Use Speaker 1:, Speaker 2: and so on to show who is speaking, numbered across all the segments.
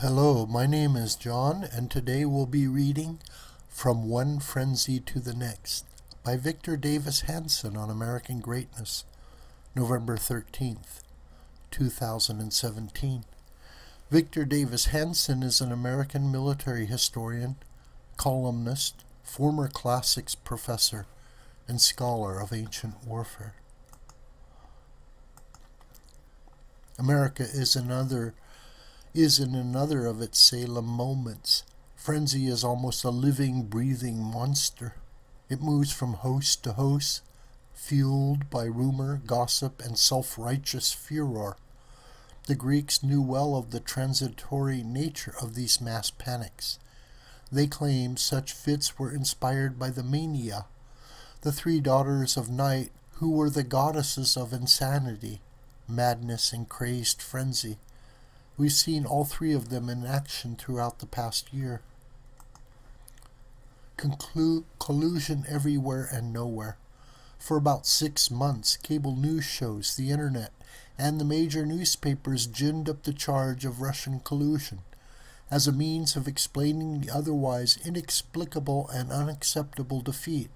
Speaker 1: Hello, my name is John, and today we'll be reading From One Frenzy to the Next by Victor Davis Hanson on American Greatness, November 13th, 2017. Victor Davis Hanson is an American military historian, columnist, former classics professor, and scholar of ancient warfare. America is in another of its Salem moments. Frenzy is almost a living, breathing monster. It moves from host to host, fueled by rumor, gossip, and self-righteous furor. The Greeks knew well of the transitory nature of these mass panics. They claimed such fits were inspired by the Maniae, the three daughters of night who were the goddesses of insanity, madness, and crazed frenzy. We've seen all three of them in action throughout the past year. Collusion everywhere and nowhere. For about 6 months, cable news shows, the internet, and the major newspapers ginned up the charge of Russian collusion as a means of explaining the otherwise inexplicable and unacceptable defeat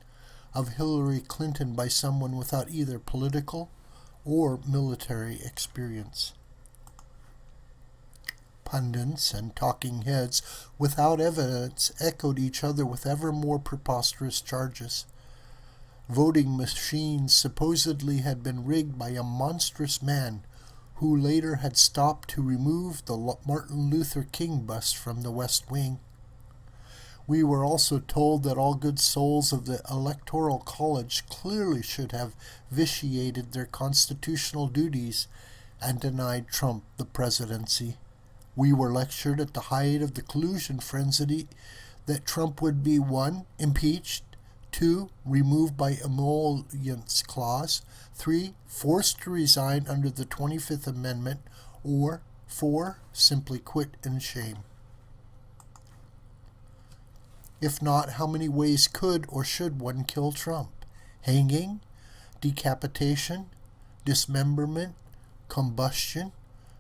Speaker 1: of Hillary Clinton by someone without either political or military experience. Pundits and talking heads without evidence echoed each other with ever more preposterous charges. Voting machines supposedly had been rigged by a monstrous man who later had stopped to remove the Martin Luther King bust from the West Wing. We were also told that all good souls of the Electoral College clearly should have vitiated their constitutional duties and denied Trump the presidency. We were lectured at the height of the collusion frenzy that Trump would be 1. Impeached, 2. Removed by emollients clause, 3. Forced to resign under the 25th Amendment, or 4. Simply quit in shame. If not, how many ways could or should one kill Trump? Hanging, decapitation, dismemberment, combustion,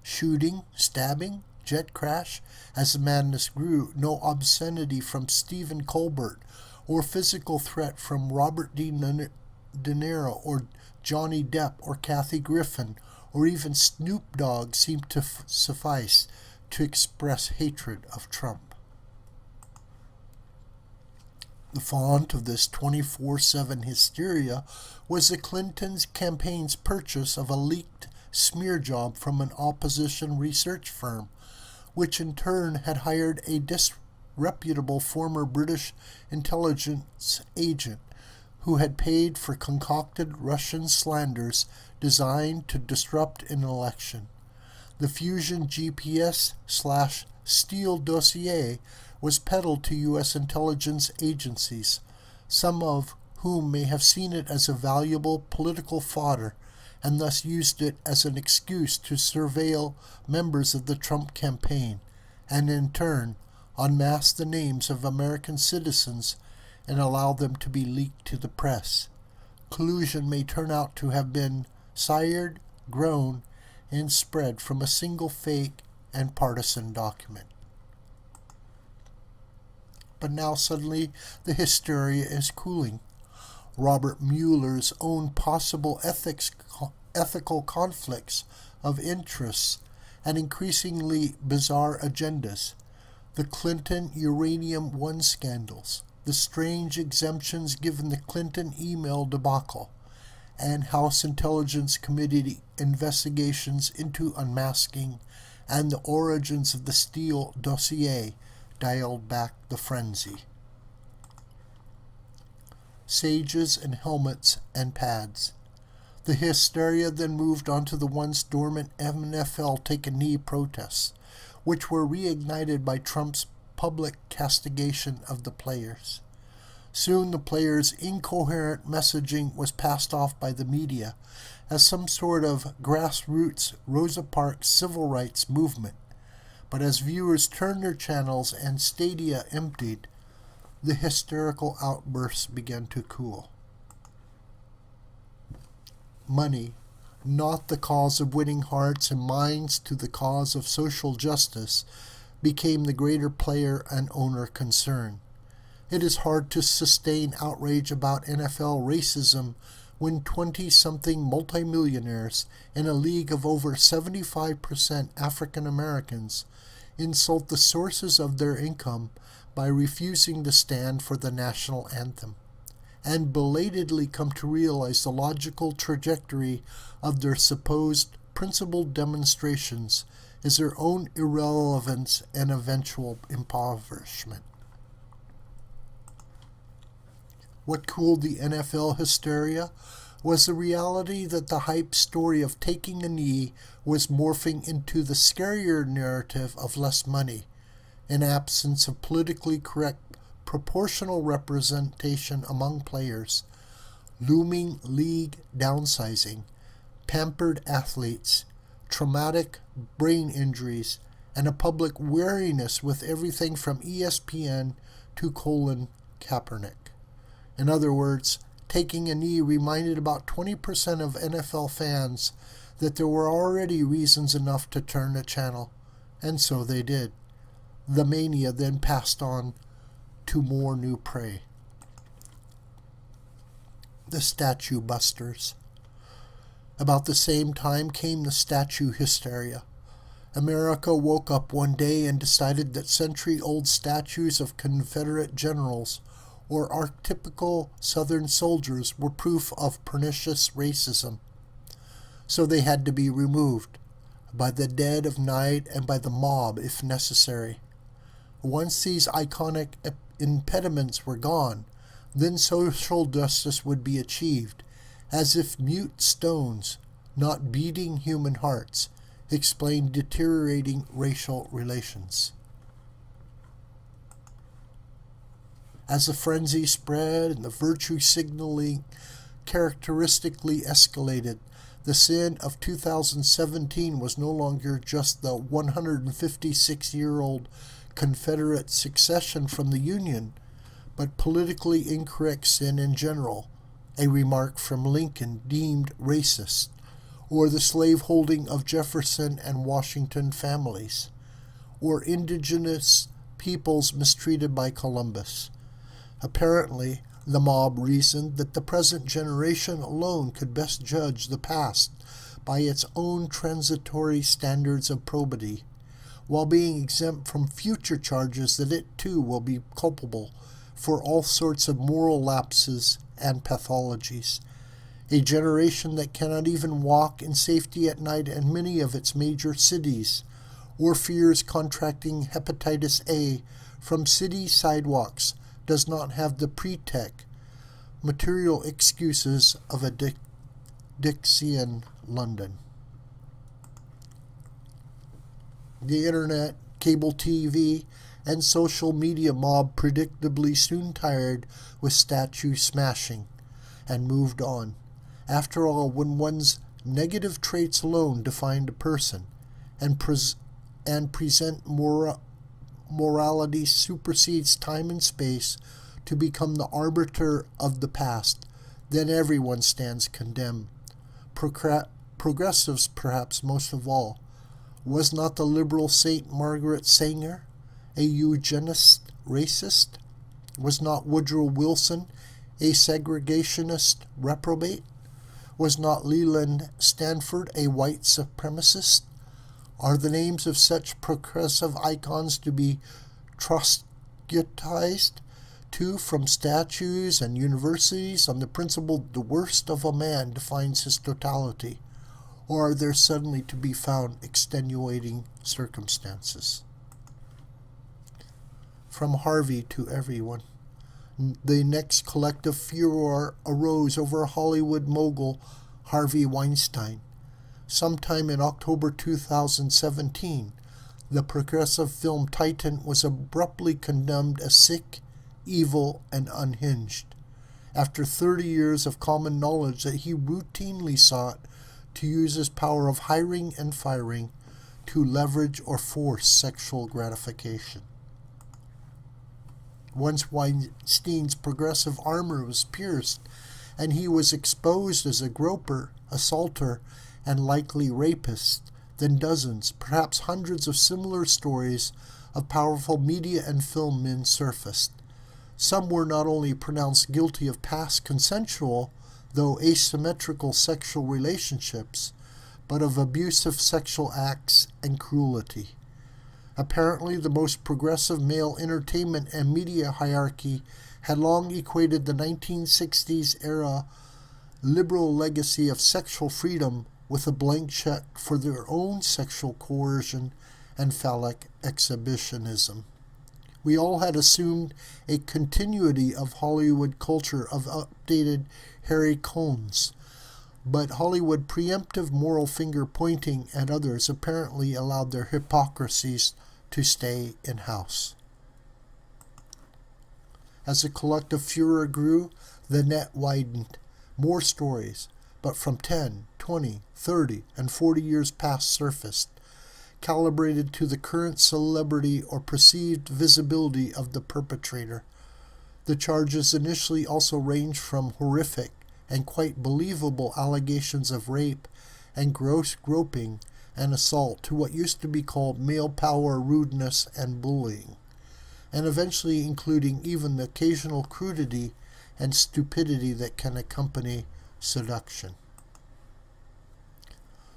Speaker 1: shooting, stabbing, jet crash. As the madness grew, no obscenity from Stephen Colbert or physical threat from Robert De Niro or Johnny Depp or Kathy Griffin or even Snoop Dogg seemed to suffice to express hatred of Trump. The font of this 24/7 hysteria was the Clinton campaign's purchase of a leaked smear job from an opposition research firm, which in turn had hired a disreputable former British intelligence agent who had paid for concocted Russian slanders designed to disrupt an election. The Fusion GPS/Steele dossier was peddled to U.S. intelligence agencies, some of whom may have seen it as a valuable political fodder and thus used it as an excuse to surveil members of the Trump campaign, and in turn unmask the names of American citizens and allow them to be leaked to the press. Collusion may turn out to have been sired, grown, and spread from a single fake and partisan document. But now suddenly the hysteria is cooling. Robert Mueller's own possible ethical conflicts of interests and increasingly bizarre agendas, the Clinton Uranium One scandals, the strange exemptions given the Clinton email debacle, and House Intelligence Committee investigations into unmasking and the origins of the Steele dossier dialed back the frenzy. Sages and helmets and pads. The hysteria then moved on to the once dormant NFL take-a-knee protests, which were reignited by Trump's public castigation of the players. Soon the players' incoherent messaging was passed off by the media as some sort of grassroots Rosa Parks civil rights movement. But as viewers turned their channels and stadia emptied, the hysterical outbursts began to cool. Money, not the cause of winning hearts and minds to the cause of social justice, became the greater player and owner concern. It is hard to sustain outrage about NFL racism when 20-something multimillionaires in a league of over 75% African Americans insult the sources of their income by refusing to stand for the national anthem, and belatedly come to realize the logical trajectory of their supposed principled demonstrations is their own irrelevance and eventual impoverishment. What cooled the NFL hysteria was the reality that the hype story of taking a knee was morphing into the scarier narrative of less money, in absence of politically correct proportional representation among players, looming league downsizing, pampered athletes, traumatic brain injuries, and a public weariness with everything from ESPN to Colin Kaepernick. In other words, taking a knee reminded about 20% of NFL fans that there were already reasons enough to turn a channel, and so they did. The mania then passed on to more new prey. The statue busters. About the same time came the statue hysteria. America woke up one day and decided that century-old statues of Confederate generals or archetypical Southern soldiers were proof of pernicious racism. So they had to be removed, by the dead of night and by the mob if necessary. Once these iconic impediments were gone, then social justice would be achieved, as if mute stones, not beating human hearts, explained deteriorating racial relations. As the frenzy spread and the virtue signaling characteristically escalated, the sin of 2017 was no longer just the 156-year-old Confederate secession from the Union, but politically incorrect sin in general, a remark from Lincoln deemed racist, or the slaveholding of Jefferson and Washington families, or indigenous peoples mistreated by Columbus. Apparently, the mob reasoned that the present generation alone could best judge the past by its own transitory standards of probity, while being exempt from future charges that it too will be culpable for all sorts of moral lapses and pathologies. A generation that cannot even walk in safety at night in many of its major cities, or fears contracting hepatitis A from city sidewalks, does not have the pretext, material excuses of a Dickensian London. The internet, cable TV, and social media mob predictably soon tired with statue smashing and moved on. After all, when one's negative traits alone defined a person and present morality supersedes time and space to become the arbiter of the past, then everyone stands condemned. Progressives, perhaps most of all. Was not the liberal St. Margaret Sanger a eugenist racist? Was not Woodrow Wilson a segregationist reprobate? Was not Leland Stanford a white supremacist? Are the names of such progressive icons to be trostskitized too from statues and universities on the principle the worst of a man defines his totality? Or are there suddenly to be found extenuating circumstances? From Harvey to everyone. The next collective furor arose over Hollywood mogul Harvey Weinstein. Sometime in October 2017, the progressive film titan was abruptly condemned as sick, evil, and unhinged, after 30 years of common knowledge that he routinely sought to use his power of hiring and firing to leverage or force sexual gratification. Once Weinstein's progressive armor was pierced, and he was exposed as a groper, assaulter, and likely rapist, then dozens, perhaps hundreds of similar stories of powerful media and film men surfaced. Some were not only pronounced guilty of past consensual, though asymmetrical sexual relationships, but of abusive sexual acts and cruelty. Apparently, the most progressive male entertainment and media hierarchy had long equated the 1960s era liberal legacy of sexual freedom with a blank check for their own sexual coercion and phallic exhibitionism. We all had assumed a continuity of Hollywood culture of updated hairy cones, but Hollywood preemptive moral finger-pointing at others apparently allowed their hypocrisies to stay in-house. As the collective furor grew, the net widened. More stories, but from 10, 20, 30, and 40 years past surfaced, calibrated to the current celebrity or perceived visibility of the perpetrator. The charges initially also ranged from horrific and quite believable allegations of rape and gross groping and assault to what used to be called male power rudeness and bullying, and eventually including even the occasional crudity and stupidity that can accompany seduction.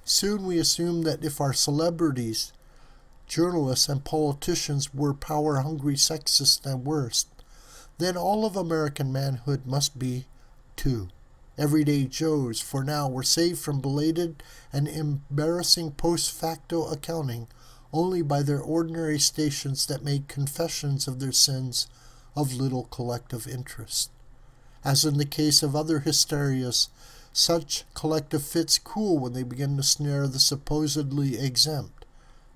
Speaker 1: Soon we assumed that if our celebrities, journalists, and politicians were power-hungry, sexist, and worse, then all of American manhood must be, too. Everyday Joes, for now, were saved from belated and embarrassing post-facto accounting only by their ordinary stations that made confessions of their sins of little collective interest. As in the case of other hysterias, such collective fits cool when they begin to snare the supposedly exempt,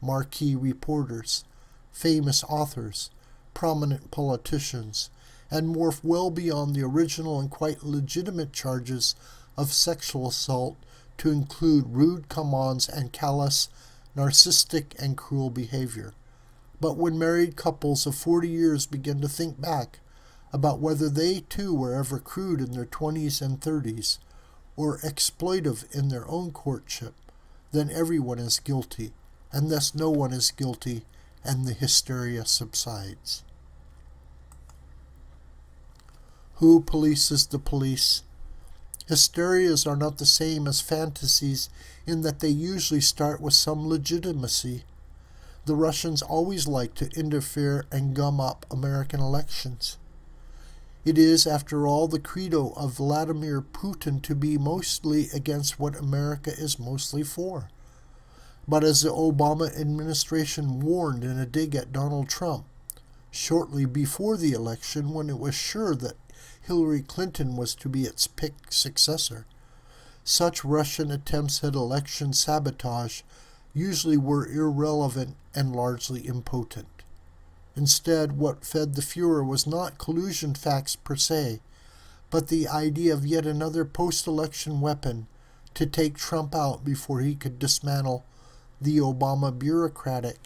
Speaker 1: marquee reporters, famous authors, prominent politicians, and morph well beyond the original and quite legitimate charges of sexual assault to include rude come-ons and callous, narcissistic, and cruel behavior. But when married couples of 40 years begin to think back about whether they too were ever crude in their 20s and 30s, or exploitive in their own courtship, then everyone is guilty, and thus no one is guilty, and the hysteria subsides. Who polices the police? Hysterias are not the same as fantasies in that they usually start with some legitimacy. The Russians always like to interfere and gum up American elections. It is, after all, the credo of Vladimir Putin to be mostly against what America is mostly for. But as the Obama administration warned in a dig at Donald Trump, shortly before the election when it was sure that Hillary Clinton was to be its picked successor, such Russian attempts at election sabotage usually were irrelevant and largely impotent. Instead, what fed the furor was not collusion facts per se, but the idea of yet another post-election weapon to take Trump out before he could dismantle the Obama bureaucratic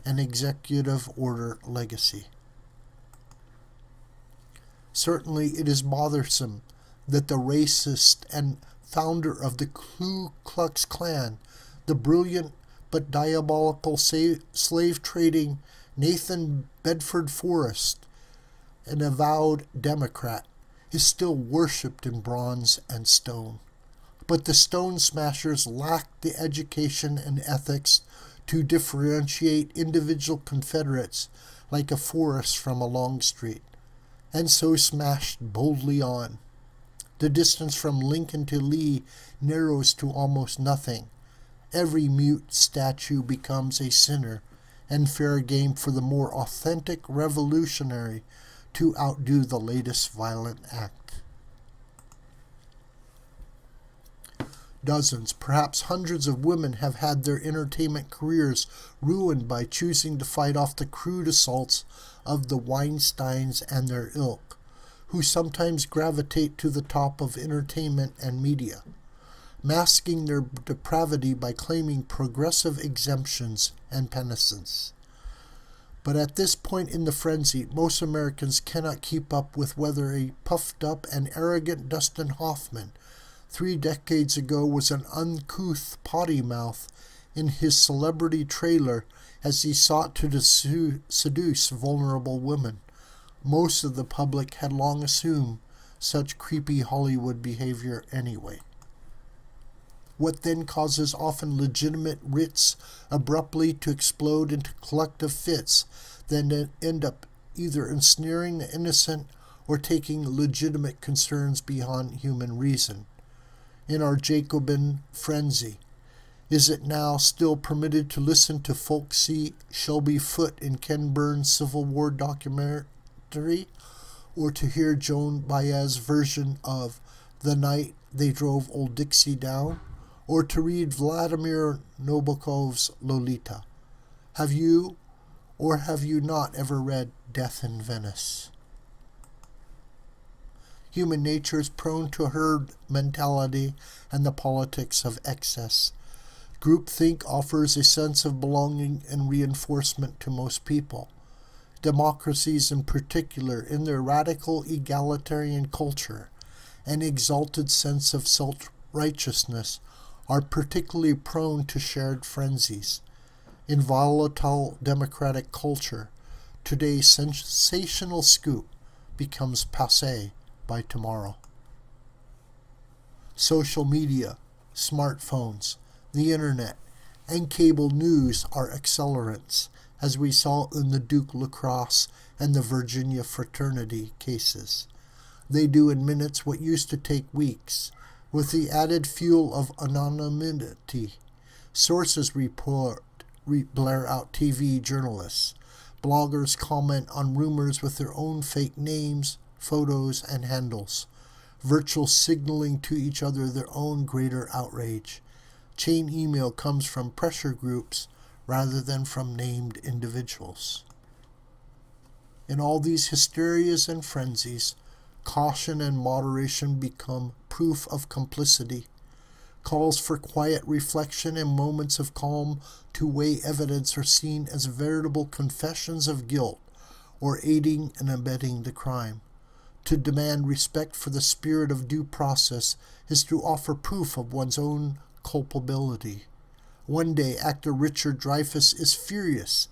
Speaker 1: and executive order legacy. Certainly it is bothersome that the racist and founder of the Ku Klux Klan, the brilliant but diabolical slave-trading Nathan Bedford Forrest, an avowed Democrat, is still worshipped in bronze and stone. But the stone smashers lacked the education and ethics to differentiate individual Confederates like a Forrest from a Longstreet, and so smashed boldly on. The distance from Lincoln to Lee narrows to almost nothing. Every mute statue becomes a sinner, and fair game for the more authentic revolutionary to outdo the latest violent act. Dozens, perhaps hundreds of women have had their entertainment careers ruined by choosing to fight off the crude assaults of the Weinsteins and their ilk, who sometimes gravitate to the top of entertainment and media, masking their depravity by claiming progressive exemptions and penitence. But at this point in the frenzy, most Americans cannot keep up with whether a puffed-up and arrogant Dustin Hoffman 3 decades ago was an uncouth potty mouth in his celebrity trailer as he sought to seduce vulnerable women. Most of the public had long assumed such creepy Hollywood behavior anyway. What then causes often legitimate writs abruptly to explode into collective fits, then end up either ensnaring the innocent or taking legitimate concerns beyond human reason? In our Jacobin frenzy, is it now still permitted to listen to folksy Shelby Foote in Ken Burns' Civil War documentary, or to hear Joan Baez's version of The Night They Drove Old Dixie Down, or to read Vladimir Nabokov's Lolita? Have you or have you not ever read Death in Venice? Human nature is prone to herd mentality and the politics of excess. Groupthink offers a sense of belonging and reinforcement to most people. Democracies in particular, in their radical egalitarian culture and exalted sense of self-righteousness, are particularly prone to shared frenzies. In volatile democratic culture, today's sensational scoop becomes passé by tomorrow. Social media, smartphones, the internet, and cable news are accelerants, as we saw in the Duke Lacrosse and the Virginia fraternity cases. They do in minutes what used to take weeks, with the added fuel of anonymity. Sources blare out TV journalists. Bloggers comment on rumors with their own fake names, photos, and handles, virtual signaling to each other their own greater outrage. Chain email comes from pressure groups rather than from named individuals. In all these hysterias and frenzies, caution and moderation become proof of complicity. Calls for quiet reflection and moments of calm to weigh evidence are seen as veritable confessions of guilt or aiding and abetting the crime. To demand respect for the spirit of due process is to offer proof of one's own culpability. One day, actor Richard Dreyfuss is furious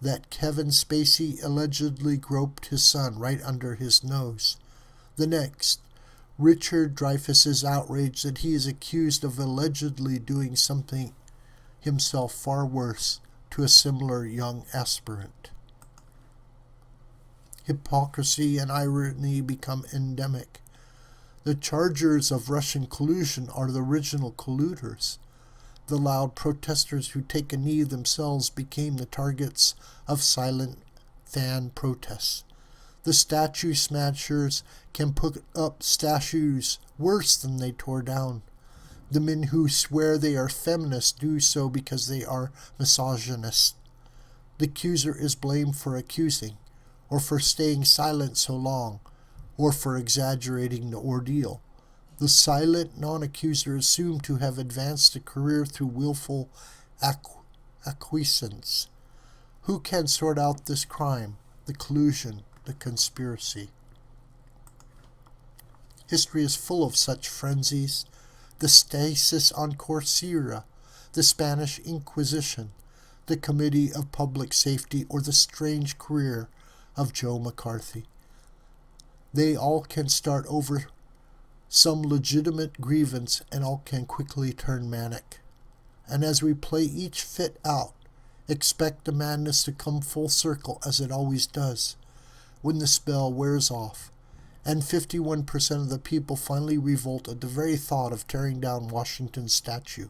Speaker 1: that Kevin Spacey allegedly groped his son right under his nose. The next, Richard Dreyfuss is outraged that he is accused of allegedly doing something himself far worse to a similar young aspirant. Hypocrisy and irony become endemic. The chargers of Russian collusion are the original colluders. The loud protesters who take a knee themselves became the targets of silent fan protests. The statue smashers can put up statues worse than they tore down. The men who swear they are feminists do so because they are misogynists. The accuser is blamed for accusing, or for staying silent so long, or for exaggerating the ordeal. The silent non-accuser is assumed to have advanced a career through willful acquiescence. Who can sort out this crime, the collusion, the conspiracy? History is full of such frenzies. The stasis on Coursera, the Spanish Inquisition, the Committee of Public Safety, or the strange career of Joe McCarthy. They all can start over some legitimate grievance, and all can quickly turn manic. And as we play each fit out, expect the madness to come full circle, as it always does, when the spell wears off, and 51% of the people finally revolt at the very thought of tearing down Washington's statue,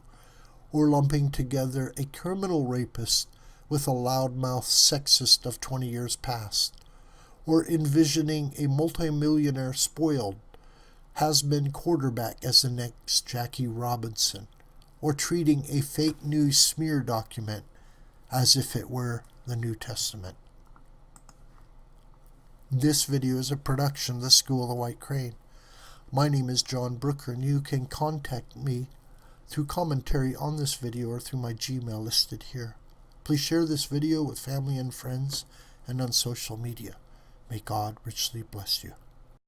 Speaker 1: or lumping together a criminal rapist with a loudmouth sexist of 20 years past, or envisioning a multimillionaire spoiled has-been quarterback as the next Jackie Robinson, or treating a fake news smear document as if it were the New Testament. This video is a production of the School of the White Crane. My name is John Brooker, and you can contact me through commentary on this video or through my Gmail listed here. Please share this video with family and friends and on social media. May God richly bless you.